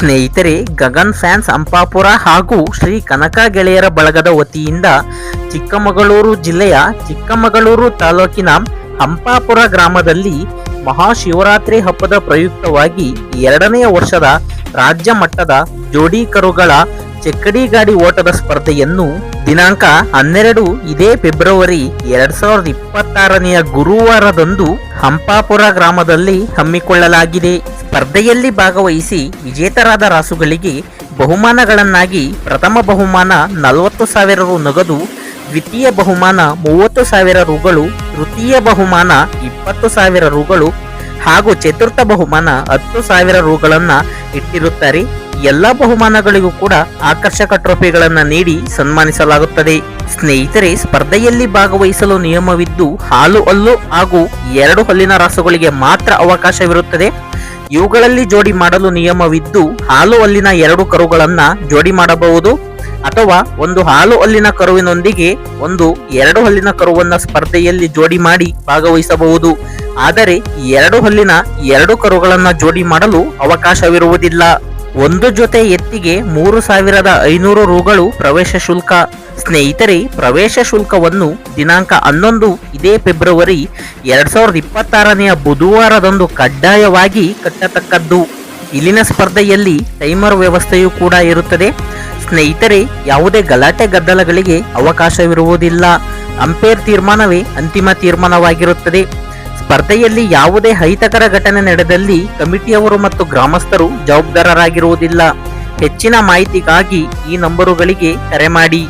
ಸ್ನೇಹಿತರೆ, ಗಗನ್ ಫ್ಯಾನ್ಸ್ ಅಂಪಾಪುರ ಹಾಗೂ ಶ್ರೀ ಕನಕ ಗೆಳೆಯರ ಬಳಗದ ವತಿಯಿಂದ ಚಿಕ್ಕಮಗಳೂರು ಜಿಲ್ಲೆಯ ಚಿಕ್ಕಮಗಳೂರು ತಾಲೂಕಿನ ಹಂಪಾಪುರ ಗ್ರಾಮದಲ್ಲಿ ಮಹಾಶಿವರಾತ್ರಿ ಹಬ್ಬದ ಪ್ರಯುಕ್ತವಾಗಿ 2ನೇ ವರ್ಷದ ರಾಜ್ಯ ಮಟ್ಟದ ಜೋಡಿ ಕರುಗಳ ಚಕ್ಕಡಿ ಗಾಡಿ ಓಟದ ಸ್ಪರ್ಧೆಯನ್ನು ದಿನಾಂಕ 12 ಇದೇ ಫೆಬ್ರವರಿ 2026ನೆಯ ಗುರುವಾರದಂದು ಹಂಪಾಪುರ ಗ್ರಾಮದಲ್ಲಿ ಹಮ್ಮಿಕೊಳ್ಳಲಾಗಿದೆ. ಸ್ಪರ್ಧೆಯಲ್ಲಿ ಭಾಗವಹಿಸಿ ವಿಜೇತರಾದ ರಾಸುಗಳಿಗೆ ಬಹುಮಾನಗಳನ್ನಾಗಿ ಪ್ರಥಮ ಬಹುಮಾನ 40,000 ರು ನಗದು, ದ್ವಿತೀಯ ಬಹುಮಾನ 30,000 ರುಗಳು, ತೃತೀಯ ಬಹುಮಾನ 20,000 ರುಗಳು ಹಾಗೂ ಚತುರ್ಥ ಬಹುಮಾನ 10,000 ರುಗಳನ್ನ ಇಟ್ಟಿರುತ್ತಾರೆ. ಎಲ್ಲ ಬಹುಮಾನಗಳಿಗೂ ಕೂಡ ಆಕರ್ಷಕ ಟ್ರೋಫಿಗಳನ್ನ ನೀಡಿ ಸನ್ಮಾನಿಸಲಾಗುತ್ತದೆ. ಸ್ನೇಹಿತರೆ, ಸ್ಪರ್ಧೆಯಲ್ಲಿ ಭಾಗವಹಿಸಲು ನಿಯಮವಿದ್ದು ಹಾಲು ಹಲ್ಲು ಹಾಗೂ 2 ಹಲ್ಲಿನ ರಾಸುಗಳಿಗೆ ಮಾತ್ರ ಅವಕಾಶವಿರುತ್ತದೆ. ಇವುಗಳಲ್ಲಿ ಜೋಡಿ ಮಾಡಲು ನಿಯಮವಿದ್ದು ಹಾಲು ಹಲ್ಲಿನ 2 ಕರುಗಳನ್ನ ಜೋಡಿ ಮಾಡಬಹುದು ಅಥವಾ ಒಂದು ಹಾಲು ಹಲ್ಲಿನ ಕರುವಿನೊಂದಿಗೆ ಒಂದು 2 ಹಲ್ಲಿನ ಕರುವನ್ನ ಸ್ಪರ್ಧೆಯಲ್ಲಿ ಜೋಡಿ ಮಾಡಿ ಭಾಗವಹಿಸಬಹುದು. ಆದರೆ 2 ಹಲ್ಲಿನ 2 ಕರುಗಳನ್ನ ಜೋಡಿ ಮಾಡಲು ಅವಕಾಶವಿರುವುದಿಲ್ಲ. ಒಂದು ಜೊತೆ ಎತ್ತಿಗೆ 3,500 ರುಗಳು ಪ್ರವೇಶ ಶುಲ್ಕ. ಸ್ನೇಹಿತರೆ, ಪ್ರವೇಶ ಶುಲ್ಕವನ್ನು ದಿನಾಂಕ 11 ಇದೇ ಫೆಬ್ರವರಿ 2026ನೆಯ ಬುಧವಾರದಂದು ಕಡ್ಡಾಯವಾಗಿ ಕಟ್ಟತಕ್ಕದ್ದು. ಇಲ್ಲಿನ ಸ್ಪರ್ಧೆಯಲ್ಲಿ ಟೈಮರ್ ವ್ಯವಸ್ಥೆಯೂ ಕೂಡ ಇರುತ್ತದೆ. ಸ್ನೇಹಿತರೆ, ಯಾವುದೇ ಗಲಾಟೆ ಗದ್ದಲಗಳಿಗೆ ಅವಕಾಶವಿರುವುದಿಲ್ಲ. ಅಂಪೇರ್ ತೀರ್ಮಾನವೇ ಅಂತಿಮ ತೀರ್ಮಾನವಾಗಿರುತ್ತದೆ. ಸ್ಪರ್ಧೆಯಲ್ಲಿ ಯಾವುದೇ ಅಹಿತಕರ ಘಟನೆ ನಡೆದಲ್ಲಿ ಕಮಿಟಿಯವರು ಮತ್ತು ಗ್ರಾಮಸ್ಥರು ಜವಾಬ್ದಾರರಾಗಿರುವುದಿಲ್ಲ. ಹೆಚ್ಚಿನ ಮಾಹಿತಿಗಾಗಿ ಈ ನಂಬರುಗಳಿಗೆ ಕರೆ ಮಾಡಿ.